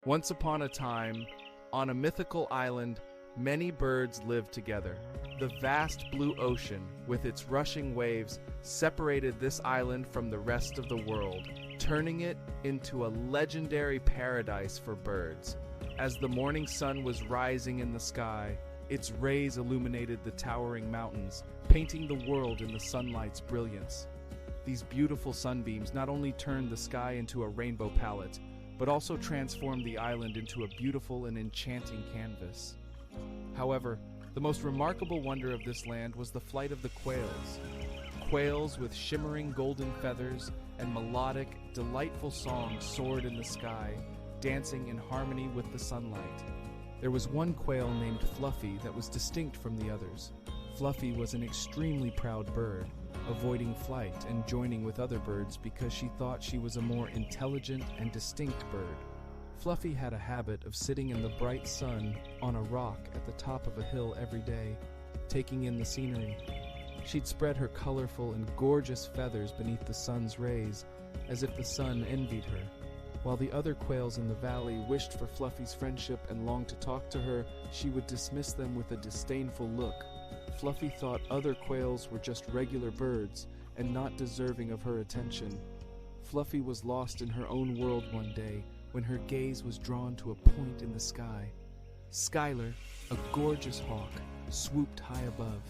Once upon a time, on a mythical island, many birds lived together. The vast blue ocean, with its rushing waves, separated this island from the rest of the world, turning it into a legendary paradise for birds. As the morning sun was rising in the sky, its rays illuminated the towering mountains, painting the world in the sunlight's brilliance. These beautiful sunbeams not only turned the sky into a rainbow palette, but also transformed the island into a beautiful and enchanting canvas. However, the most remarkable wonder of this land was the flight of the quails. Quails with shimmering golden feathers and melodic, delightful songs soared in the sky, dancing in harmony with the sunlight. There was one quail named Fluffy that was distinct from the others. Fluffy was an extremely proud bird, avoiding flight and joining with other birds because she thought she was a more intelligent and distinct bird. Fluffy had a habit of sitting in the bright sun on a rock at the top of a hill every day, taking in the scenery. She'd spread her colorful and gorgeous feathers beneath the sun's rays, as if the sun envied her. While the other quails in the valley wished for Fluffy's friendship and longed to talk to her, she would dismiss them with a disdainful look. Fluffy thought other quails were just regular birds and not deserving of her attention. Fluffy was lost in her own world one day when her gaze was drawn to a point in the sky. Skylar, a gorgeous hawk, swooped high above.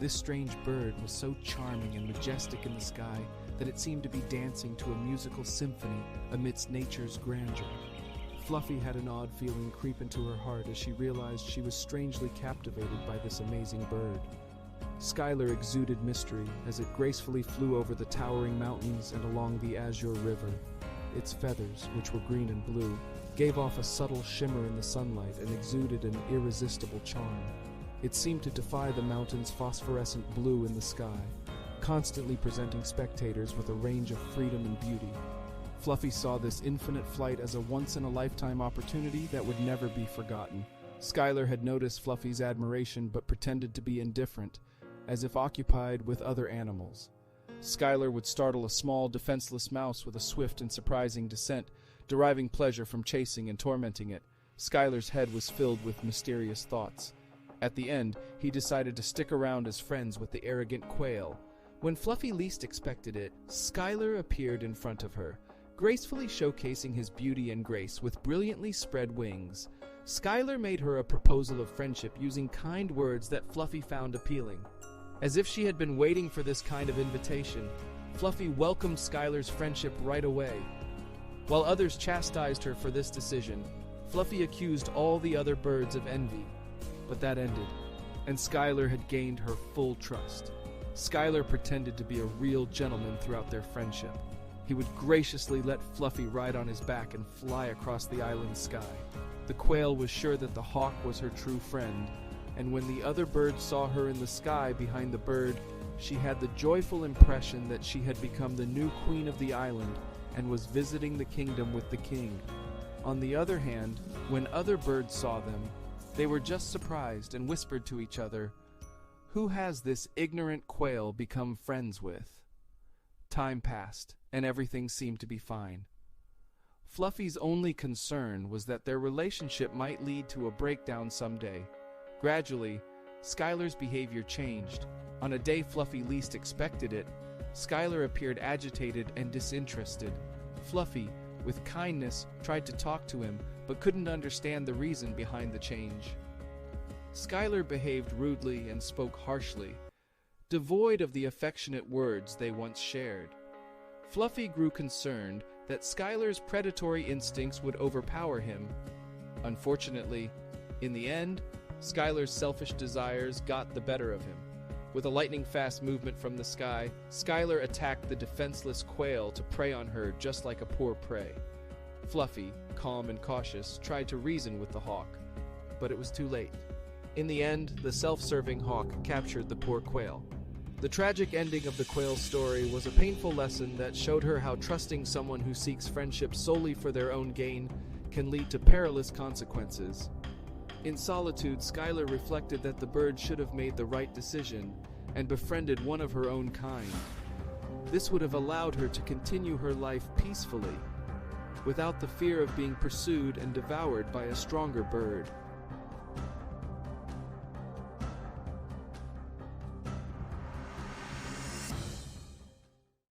This strange bird was so charming and majestic in the sky that it seemed to be dancing to a musical symphony amidst nature's grandeur. Fluffy had an odd feeling creep into her heart as she realized she was strangely captivated by this amazing bird. Skylar exuded mystery as it gracefully flew over the towering mountains and along the azure river. Its feathers, which were green and blue, gave off a subtle shimmer in the sunlight and exuded an irresistible charm. It seemed to defy the mountain's phosphorescent blue in the sky, constantly presenting spectators with a range of freedom and beauty. Fluffy saw this infinite flight as a once-in-a-lifetime opportunity that would never be forgotten. Skylar had noticed Fluffy's admiration but pretended to be indifferent, as if occupied with other animals. Skylar would startle a small, defenseless mouse with a swift and surprising descent, deriving pleasure from chasing and tormenting it. Skylar's head was filled with mysterious thoughts. At the end, he decided to stick around as friends with the arrogant Quail. When Fluffy least expected it, Skylar appeared in front of her, gracefully showcasing his beauty and grace with brilliantly spread wings. Skylar made her a proposal of friendship using kind words that Fluffy found appealing. As if she had been waiting for this kind of invitation, Fluffy welcomed Skylar's friendship right away. While others chastised her for this decision, Fluffy accused all the other birds of envy. But that ended, and Skylar had gained her full trust. Skylar pretended to be a real gentleman throughout their friendship. He would graciously let Fluffy ride on his back and fly across the island sky. The quail was sure that the hawk was her true friend, and when the other birds saw her in the sky behind the bird, she had the joyful impression that she had become the new queen of the island and was visiting the kingdom with the king. On the other hand, when other birds saw them, they were just surprised and whispered to each other, "Who has this ignorant quail become friends with?" Time passed, and everything seemed to be fine. Fluffy's only concern was that their relationship might lead to a breakdown someday. Gradually, Skylar's behavior changed. On a day Fluffy least expected it, Skylar appeared agitated and disinterested. Fluffy, with kindness, tried to talk to him, but couldn't understand the reason behind the change. Skylar behaved rudely and spoke harshly, devoid of the affectionate words they once shared. Fluffy grew concerned that Skylar's predatory instincts would overpower him. Unfortunately, in the end, Skylar's selfish desires got the better of him. With a lightning-fast movement from the sky, Skylar attacked the defenseless quail to prey on her just like a poor prey. Fluffy, calm and cautious, tried to reason with the hawk, but it was too late. In the end, the self-serving hawk captured the poor quail. The tragic ending of the quail's story was a painful lesson that showed her how trusting someone who seeks friendship solely for their own gain can lead to perilous consequences. In solitude, Skylar reflected that the bird should have made the right decision and befriended one of her own kind. This would have allowed her to continue her life peacefully. without the fear of being pursued and devoured by a stronger bird.